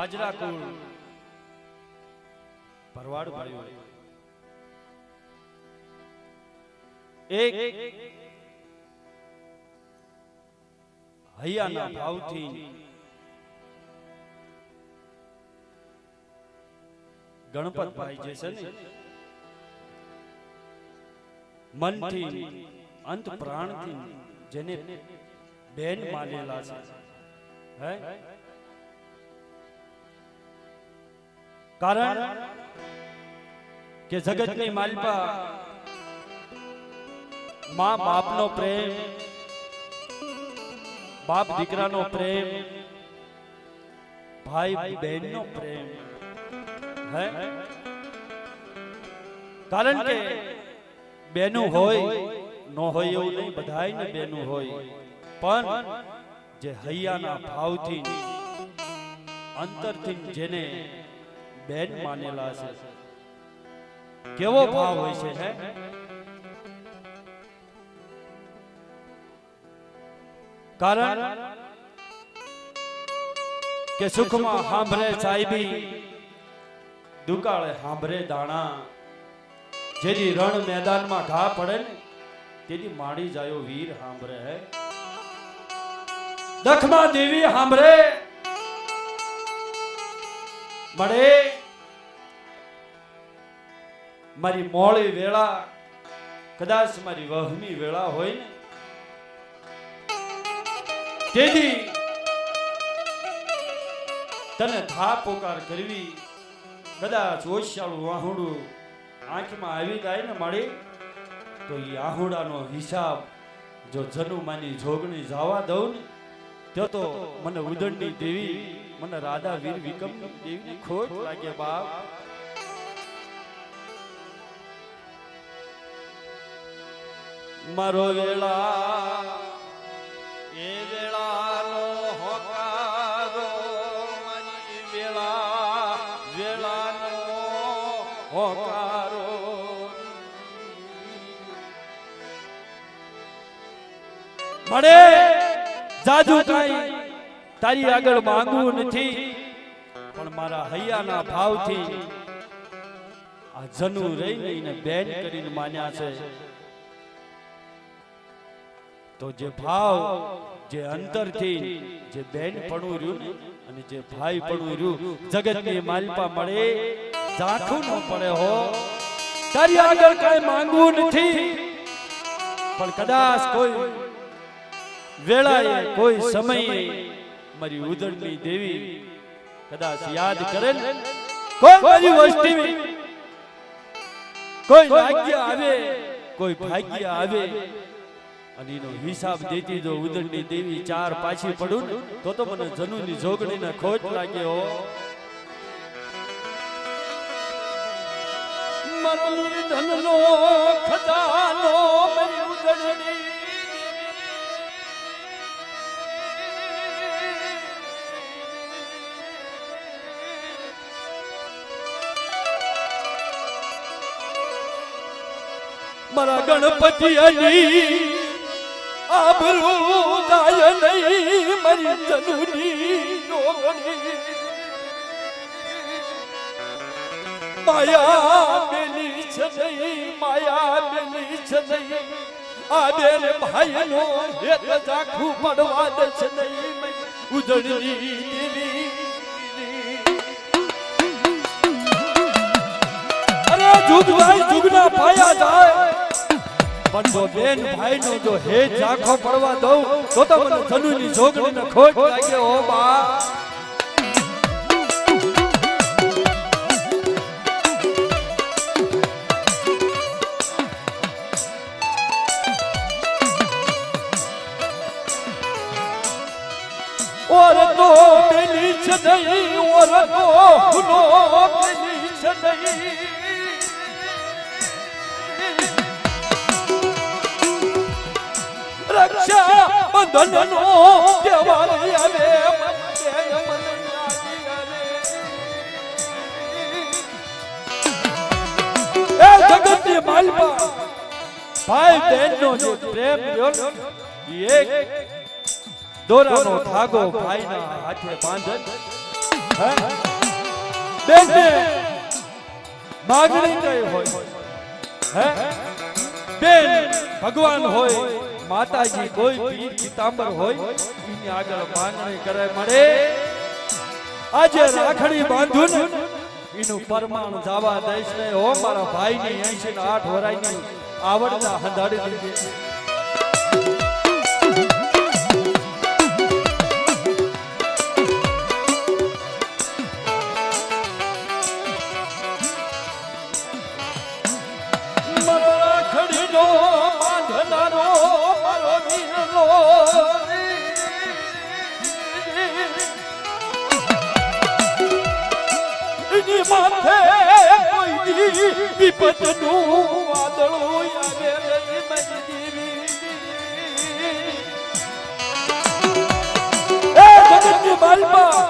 આજરા કુળ ભરવાડ ભાઈઓ એક હૈયાના ભાવથી ગણપતભાઈ જે છે ને મનથી અંત પ્રાણથી જેને બેન માનેલા છે હે કારણ કે જગતની માલિકા માં બાપનો પ્રેમ, બાપ દીકરાનો પ્રેમ, ભાઈ બહેનનો પ્રેમ હે કારણ કે બેનું હોય નો હોય એવું નહીં, બધાયને બેનું હોય, પણ જે હૈયાના ભાવથી અંતરથી જેને બેન માનેલા છે કેવો ભાવ હોય છે હે કારણ કે સુખમાં સાંભળે સાહેબી, દુકાળે સાંભળે દાણા, જેથી રણ મેદાનમાં ઘા પડે ને તેથી માડી જાયો વીર સાંભળે હે દખમાં દેવી સાંભળે મળે મારી મોળી વેળા, કદાચ મારી વહમી વેળા હોય ને તેથી તને થા પોકાર કરવી, કદાચ ઓશિયાળું વાહુડું આંખમાં આવી જાય ને મળી તો એ આહુડાનો હિસાબ જો જનુમાની જોગણી જવા દઉં ને તો મને ઉદંડી દેવી, મને રાધા વીર વિક્રમની દેવીની ખોટ લાગે બાપ. મારો વેળા એ વેળાનો હોકારો, મારી વેળા વેળાનો હોકારો મળે જાજુ કાઈ તારી આગળ માંગવું નથી, પણ મારા હૈયાના ભાવથી આ જનુ રહી લઈને બેન કરીને માન્યા છે તો જે ભાવ જે અંતરથી જે બેન પડું રહ્યું ને અને જે ભાઈ પડું રહ્યું જગતની માલિપા મળે ઝાંખું ન પડે હો. તારી આગળ કઈ માંગવું નથી, પણ કદાચ કોઈ વેળાએ કોઈ સમયે મારી ઉદળની દેવી કદાચ યાદ કરે ને કોઈ મારી વસ્તી કોઈ ભાગ્ય આવે, કોઈ ભાગ્ય આવે અને એનો હિસાબ દેતી જો ઉદળની દેવી ચાર પાછી પડું ને તો મને જનુની જોગણીને ખોટ લાગે હો. મારો ધનનો ખજાનો મારી ઉદળની મારા ગણપતિ અલી આબરૂ જાય નહીં, મારી જનુની જોગણી માયા મેલી છે નહીં, માયા મેલી છે નહીં, આ બેન ભાઈનો હેત ઝાંખું પડવા દે છે નહીં, ઉજળની દેવી. અરે જુગભાઈ જુગના પાયા જાય, પણ જો બેન ભાઈ નો જો હે ઝાંખો પડવા દઉં તો મને જનુની જોગણીને ખોટ લાગે હો બા. ઓર તો પેલી છે નહીં, ઓર તો હુનો પેલી છે નહીં, રક્ષા બંધનનો તહેવાર આવે, એ જગતની માલિકા ભાઈ બહેનનો જે પ્રેમ રહ્યો એક દોરાનો ધાગો ભાઈના હાથે બાંધન હે બેનને માગણી કઈ હોય હે બેન ભગવાન હોય માતાજી કોઈ પીર પિતાંબર હોય એની આગળ માંગણી કરે મળે આજે રાખડી બાંધું ને એનું પરમાણ જવા દઈશ ને હો મારા ભાઈની 88 વરાયની આવડતા હંધાડી દીધી માથે કોઈ વિપતનું વાદળ આવે એ જગતની માલપા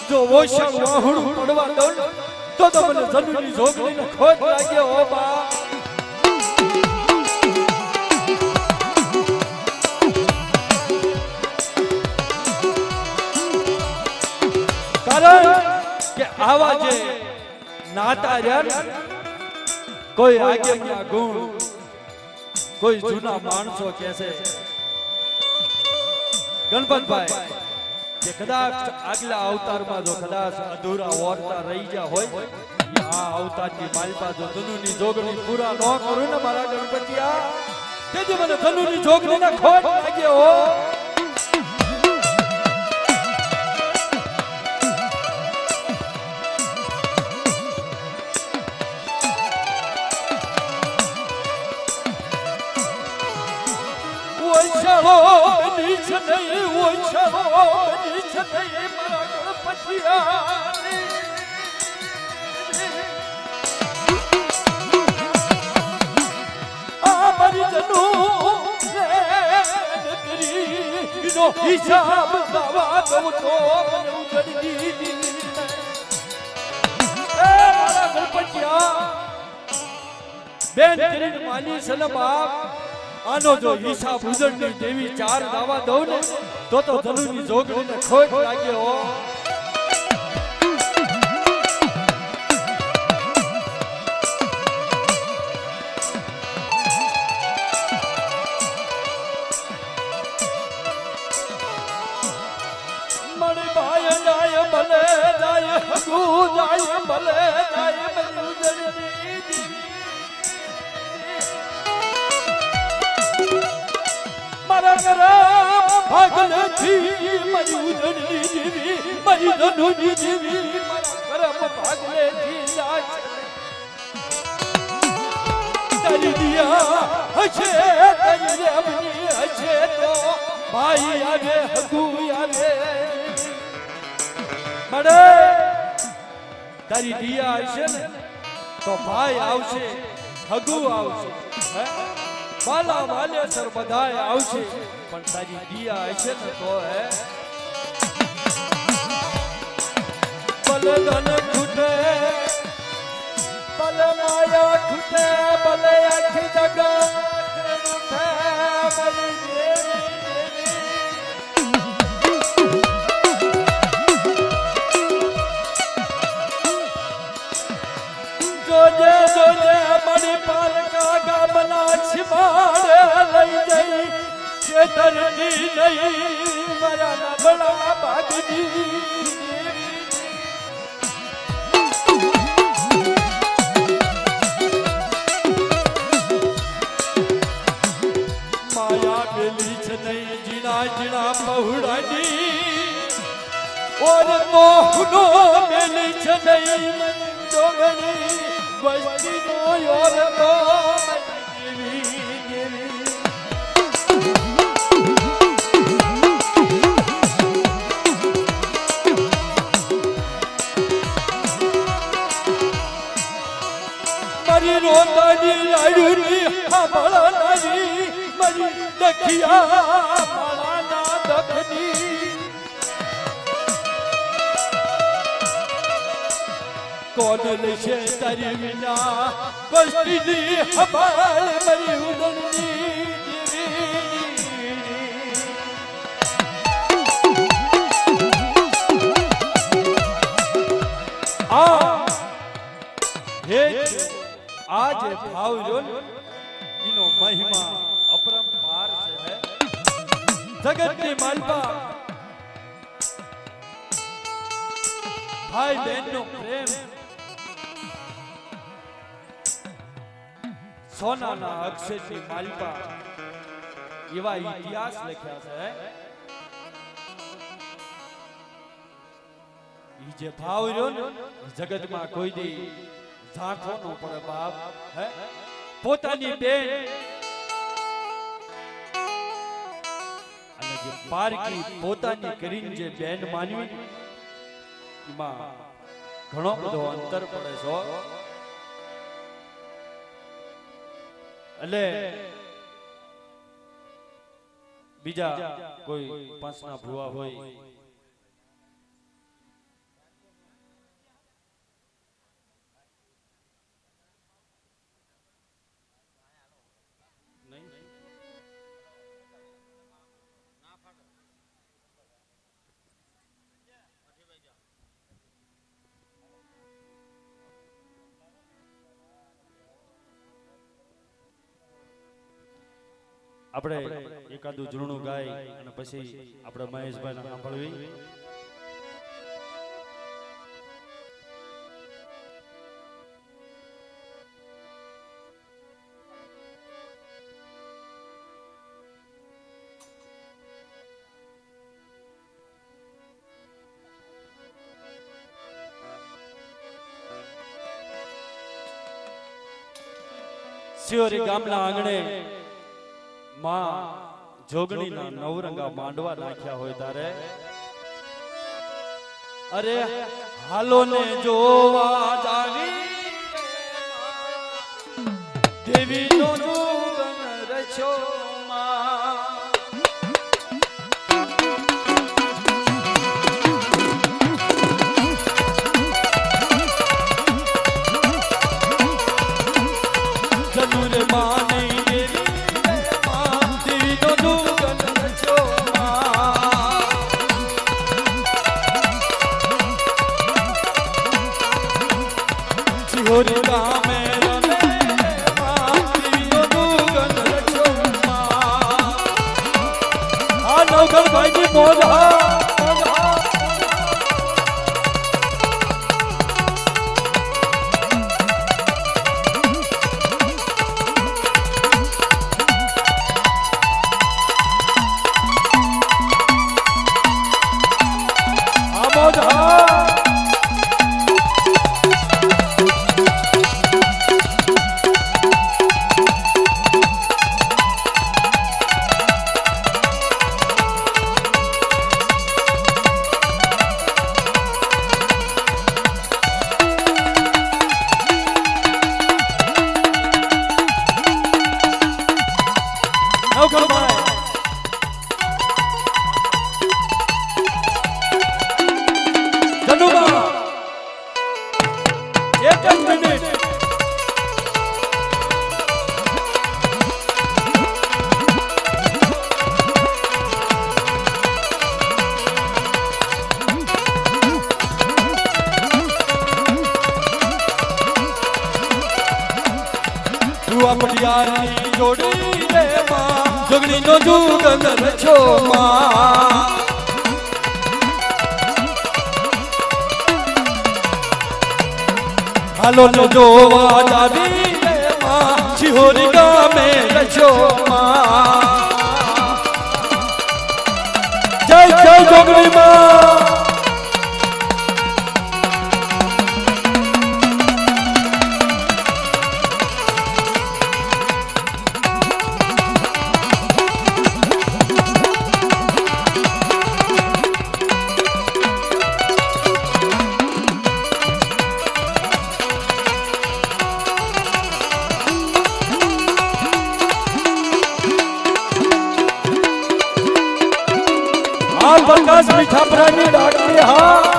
જો ઓશણ વાહુડું પડવા દઉં તો મને જનુની જોગણીને ખોટ લાગ્યો હો બા કારણ કે આવા જે નાતા રહ્યા કોઈ આગેમના ગુણ કોઈ જૂના માણસો કહે છે ગણપતભાઈ કે કદાચ આગલા અવતારમાં જો કદાચ અધૂરા ઓરતા રહી ગયા હોય આ અવતારની માલપા જો ધનુની જોગણી પૂરા ન કરું ને મારા ગણપતિયા તેથી મને ધનુની જોગણીના ખોટ લાગ્યો હો હિસાબ દવા દઉં તો મને ઉજળી દીધી એ મારા ગણપતિયા બેન કરીને માની સને બાપ આનો જો હિસાબ ઉજળની દેવી 4 દાવા દઉં ને તો ધનુની જોગણીને ખોટ લાગ્યો ભલે જાય મને ઉજળની મારા ઘરા ભાગલેથી મારી ઉજળની દેવી મારી ધનુની દેવી મારા ઘરમ ભાગલેથી જાય તારી દિયા હશે તારી રેમની હશે તો ભાઈ આવે હગુ આવે મળે તારી દિયા હશે ને તો ભાઈ આવશે હગુ આવશે વાલા વાલેસર બધાય આવશે પણ તારી દિયા હશે ને તો બલ ધન ખૂટે બલ માયા ખૂટે બલ આખી જગત ખૂટે બલી જોજે જોજે મણી પાલકા ગામના છિમાડે લઈ જઈ ખેતરની નહીં મારા નબળા ભાગજી માયા પેલી છે નહીં જીણા જીણા પહોળાની ઓર મોહનો મેલી છે નહીં જોગણી વસ્તી નો યોર તો દેવી દેવી મારી રોતાની લાડુની સાંભળનારી મારી દખિયા માળાના દખની કોણ લેશે તારી વિના વસ્તીની હબાળ મારી ઉદરની દેવી આ જે ભાવ રહ્યો ને એનો મહિમા અપરંપાર છે જગતની માલપા ભાઈ બહેનનો પ્રેમ સોનાના અક્ષરથી માલપા એવા ઇતિહાસ લખ્યા છે ઈ જે ભાવ રહ્યો ને જગતમાં કોઈ દી ઝાંખો ન પડે બાપ હે પોતાની બેન અને જે પારકી પોતાની કરીને જે બેન માનવી એમાં ઘણો બધો અંતર પડે છે એટલે બીજા કોઈ પાંચના ભુવા હોય આપણે એકાદું ઝૂણું ગાય અને પછી આપણે મહેશભાઈ ને સાંભળવી શિવરી ગામના આંગણે માં જોગણીના નવરંગા માંડવા નાખ્યા હોય તારે અરે હાલો ને જોવા જાવી દેવીનો જોગન રચ્યો જનુર માને પટિયારી જોડી રે માં જોગણીનો જુગન રચ્યો માં હાલો ને જોવા જાવી રે માં શિહોરી ગામે રચ્યો માં જય જય જોગણી માં प्रकाश मीठापुरानी डाकनी हाँ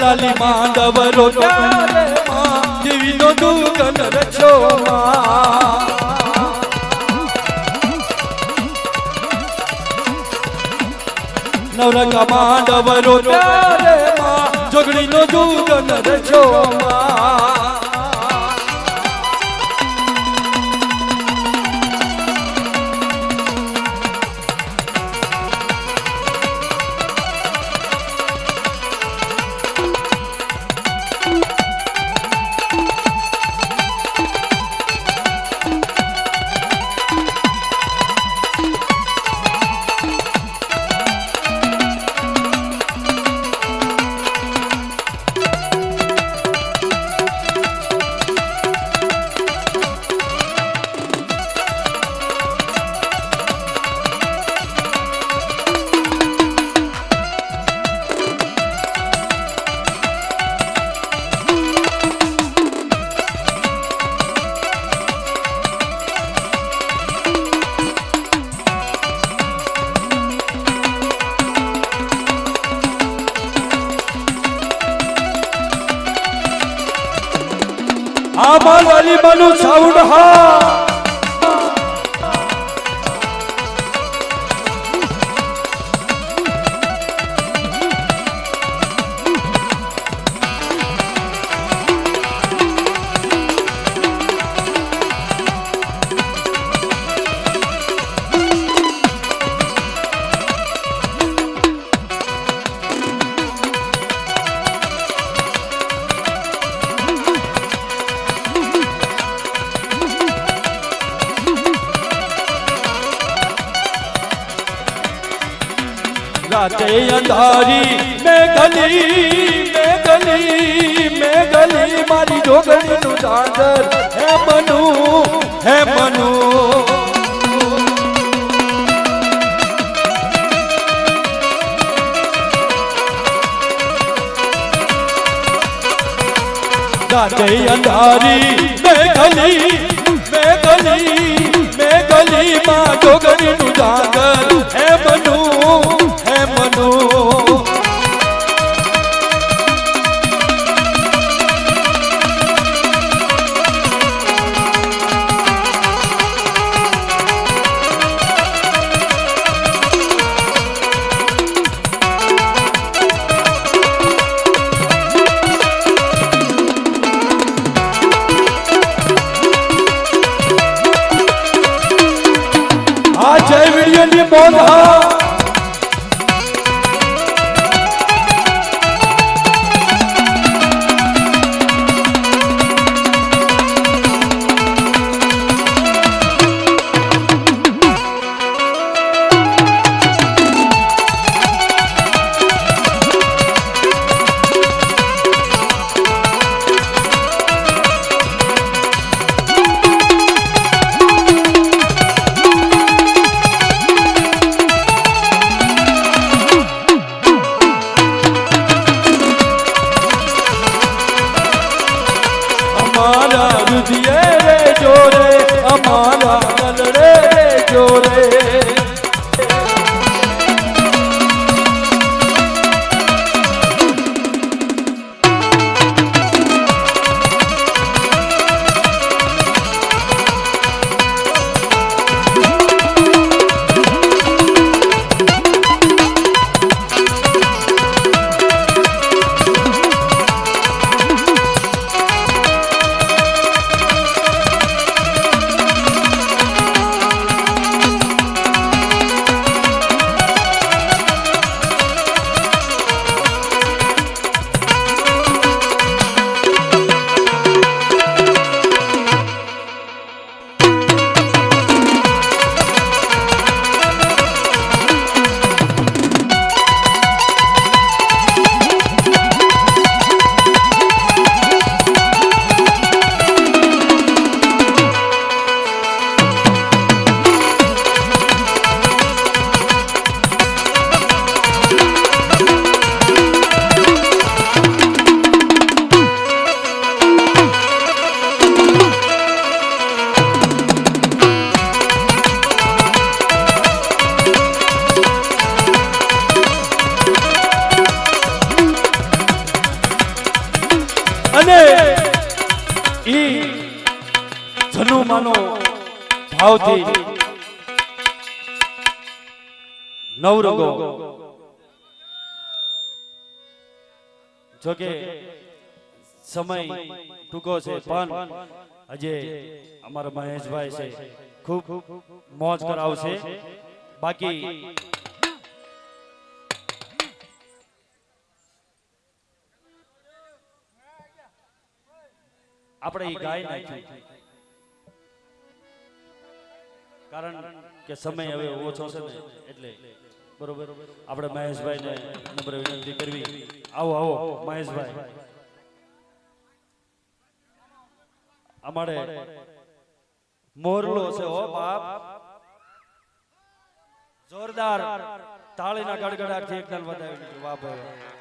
મલાલી માંડવ રોટ્યા રે માં દેવીનો દુગન રચો માં નવરંગા માંડવ રોટ્યા રે માં જોગણીનો દુગન રચો માં આમાં લાલી માનું સાઉન્ડ હા राते अंधारी में गली मारी जोगणी नु दादर है मनु राते अंधारी में गली मां जोगणी नु दादर है मनु जय वीडियो ने बोल ભાવથી નવરંગો જોકે સમય ટૂંકો છે પણ આજે અમારા મહેશભાઈ છે ખૂબ મોજ કરાવશે બાકી આપણે એ ગાય નાખ્યું કારણ કે સમય હવે ઓછો છે ને એટલે બરોબર આપણે મહેશભાઈ ને નમ્ર વિનંતી કરવી આવો આવો મહેશભાઈ અમારે મોરલો છે હો બાપ જોરદાર તાળીના ગડગડાટથી એકદમ વધાવી વાહ ભાઈ